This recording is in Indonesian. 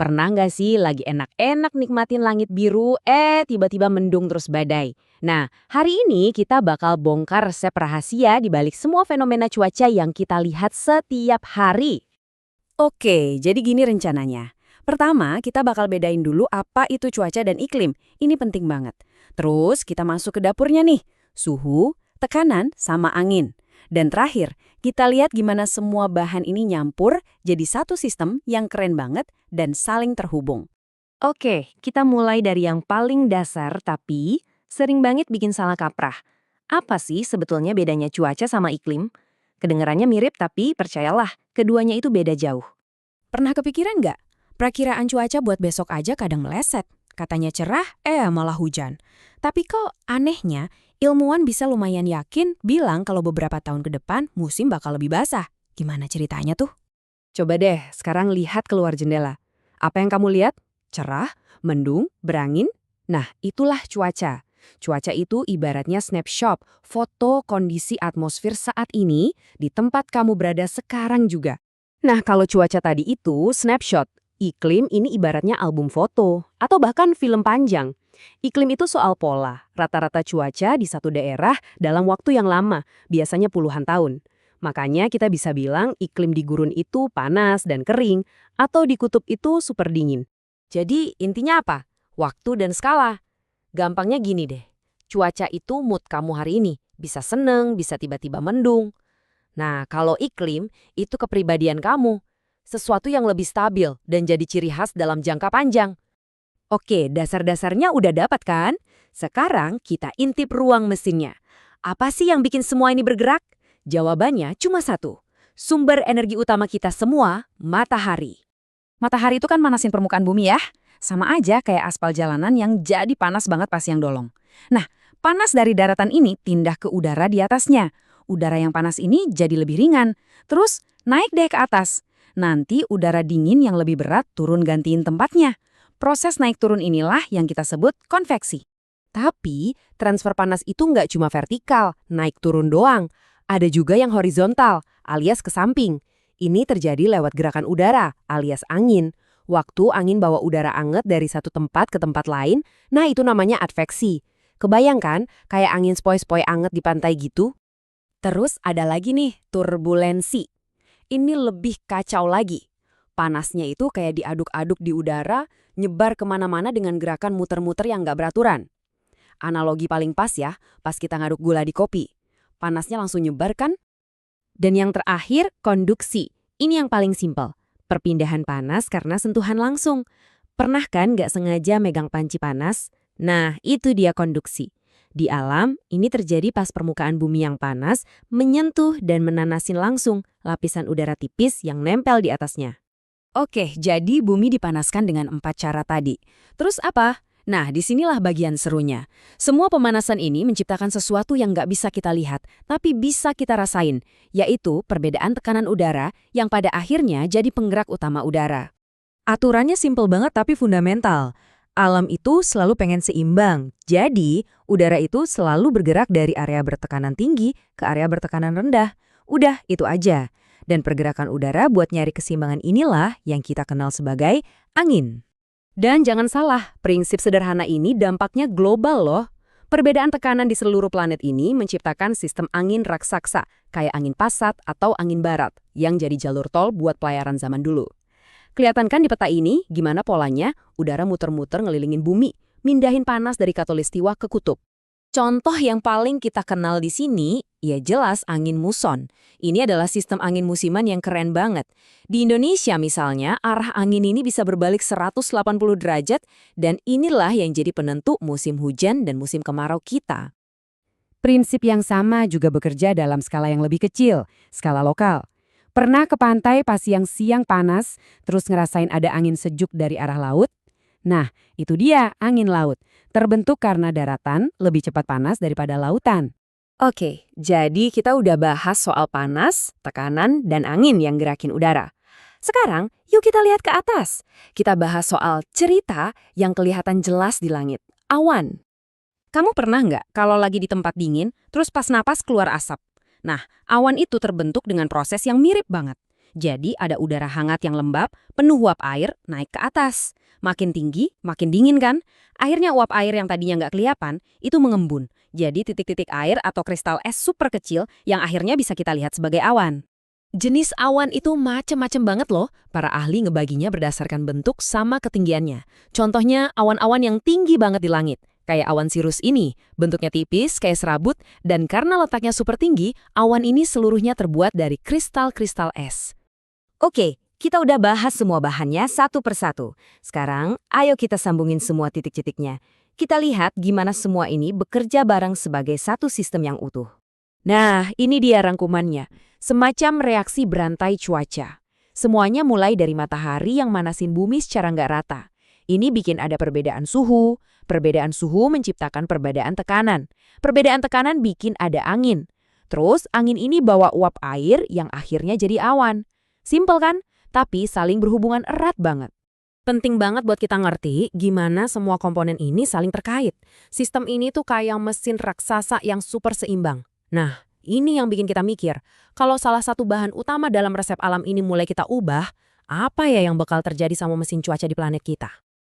Pernah nggak sih lagi enak-enak nikmatin langit biru, tiba-tiba mendung terus badai? Nah, hari ini kita bakal bongkar resep rahasia di balik semua fenomena cuaca yang kita lihat setiap hari. Oke, jadi gini rencananya. Pertama, kita bakal bedain dulu apa itu cuaca dan iklim. Ini penting banget. Terus kita masuk ke dapurnya nih. Suhu, tekanan, sama angin. Dan terakhir, kita lihat gimana semua bahan ini nyampur jadi satu sistem yang keren banget dan saling terhubung. Oke, kita mulai dari yang paling dasar tapi sering banget bikin salah kaprah. Apa sih sebetulnya bedanya cuaca sama iklim? Kedengarannya mirip tapi percayalah, keduanya itu beda jauh. Pernah kepikiran nggak? Perakiraan cuaca buat besok aja kadang meleset. Katanya cerah, malah hujan. Tapi kok anehnya, ilmuwan bisa lumayan yakin bilang kalau beberapa tahun ke depan musim bakal lebih basah. Gimana ceritanya tuh? Coba deh sekarang lihat keluar jendela. Apa yang kamu lihat? Cerah, mendung, berangin? Nah, itulah cuaca. Cuaca itu ibaratnya snapshot, foto kondisi atmosfer saat ini di tempat kamu berada sekarang juga. Nah, kalau cuaca tadi itu snapshot, iklim ini ibaratnya album foto atau bahkan film panjang. Iklim itu soal pola, rata-rata cuaca di satu daerah dalam waktu yang lama, biasanya puluhan tahun. Makanya kita bisa bilang iklim di gurun itu panas dan kering, atau di kutub itu super dingin. Jadi intinya apa? Waktu dan skala. Gampangnya gini deh, cuaca itu mood kamu hari ini. Bisa seneng, bisa tiba-tiba mendung. Nah, kalau iklim, itu kepribadian kamu. Sesuatu yang lebih stabil dan jadi ciri khas dalam jangka panjang. Oke, dasar-dasarnya udah dapat kan? Sekarang kita intip ruang mesinnya. Apa sih yang bikin semua ini bergerak? Jawabannya cuma satu. Sumber energi utama kita semua, matahari. Matahari itu kan manasin permukaan bumi ya. Sama aja kayak aspal jalanan yang jadi panas banget pas siang dolong. Nah, panas dari daratan ini pindah ke udara di atasnya. Udara yang panas ini jadi lebih ringan. Terus naik deh ke atas. Nanti udara dingin yang lebih berat turun gantiin tempatnya. Proses naik turun inilah yang kita sebut konveksi. Tapi, transfer panas itu nggak cuma vertikal, naik turun doang. Ada juga yang horizontal, alias ke samping. Ini terjadi lewat gerakan udara, alias angin. Waktu angin bawa udara anget dari satu tempat ke tempat lain, nah itu namanya adveksi. Kebayangkan kayak angin sepoi-sepoi anget di pantai gitu? Terus ada lagi nih, turbulensi. Ini lebih kacau lagi. Panasnya itu kayak diaduk-aduk di udara, nyebar kemana-mana dengan gerakan muter-muter yang nggak beraturan. Analogi paling pas ya, pas kita ngaduk gula di kopi. Panasnya langsung nyebar kan? Dan yang terakhir, konduksi. Ini yang paling simpel. Perpindahan panas karena sentuhan langsung. Pernah kan nggak sengaja megang panci panas? Nah, itu dia konduksi. Di alam, ini terjadi pas permukaan bumi yang panas menyentuh dan menanasin langsung lapisan udara tipis yang nempel di atasnya. Oke, jadi bumi dipanaskan dengan 4 cara tadi. Terus apa? Nah, disinilah bagian serunya. Semua pemanasan ini menciptakan sesuatu yang nggak bisa kita lihat, tapi bisa kita rasain, yaitu perbedaan tekanan udara yang pada akhirnya jadi penggerak utama udara. Aturannya simpel banget tapi fundamental. Alam itu selalu pengen seimbang, jadi udara itu selalu bergerak dari area bertekanan tinggi ke area bertekanan rendah. Udah, itu aja. Dan pergerakan udara buat nyari keseimbangan inilah yang kita kenal sebagai angin. Dan jangan salah, prinsip sederhana ini dampaknya global loh. Perbedaan tekanan di seluruh planet ini menciptakan sistem angin raksasa, kayak angin Passat atau angin barat, yang jadi jalur tol buat pelayaran zaman dulu. Kelihatan kan di peta ini gimana polanya udara muter-muter ngelilingin bumi, mindahin panas dari khatulistiwa ke kutub. Contoh yang paling kita kenal di sini, ya jelas angin muson. Ini adalah sistem angin musiman yang keren banget. Di Indonesia misalnya, arah angin ini bisa berbalik 180 derajat dan inilah yang jadi penentu musim hujan dan musim kemarau kita. Prinsip yang sama juga bekerja dalam skala yang lebih kecil, skala lokal. Pernah ke pantai pas siang-siang panas, terus ngerasain ada angin sejuk dari arah laut? Nah, itu dia angin laut. Terbentuk karena daratan lebih cepat panas daripada lautan. Oke, jadi kita udah bahas soal panas, tekanan, dan angin yang gerakin udara. Sekarang, yuk kita lihat ke atas. Kita bahas soal cerita yang kelihatan jelas di langit, awan. Kamu pernah nggak kalau lagi di tempat dingin, terus pas napas keluar asap? Nah, awan itu terbentuk dengan proses yang mirip banget. Jadi ada udara hangat yang lembab, penuh uap air, naik ke atas. Makin tinggi, makin dingin kan? Akhirnya uap air yang tadinya nggak kelihatan, itu mengembun. Jadi titik-titik air atau kristal es super kecil yang akhirnya bisa kita lihat sebagai awan. Jenis awan itu macem-macem banget loh. Para ahli ngebaginya berdasarkan bentuk sama ketinggiannya. Contohnya awan-awan yang tinggi banget di langit. Kayak awan sirus ini, bentuknya tipis kayak serabut, dan karena letaknya super tinggi, awan ini seluruhnya terbuat dari kristal-kristal es. Oke, kita udah bahas semua bahannya satu persatu. Sekarang, ayo kita sambungin semua titik-titiknya. Kita lihat gimana semua ini bekerja bareng sebagai satu sistem yang utuh. Nah, ini dia rangkumannya. Semacam reaksi berantai cuaca. Semuanya mulai dari matahari yang manasin bumi secara nggak rata. Ini bikin ada perbedaan suhu. Perbedaan suhu menciptakan perbedaan tekanan. Perbedaan tekanan bikin ada angin. Terus, angin ini bawa uap air yang akhirnya jadi awan. Simpel kan? Tapi saling berhubungan erat banget. Penting banget buat kita ngerti gimana semua komponen ini saling terkait. Sistem ini tuh kayak mesin raksasa yang super seimbang. Nah, ini yang bikin kita mikir, kalau salah satu bahan utama dalam resep alam ini mulai kita ubah, apa ya yang bakal terjadi sama mesin cuaca di planet kita?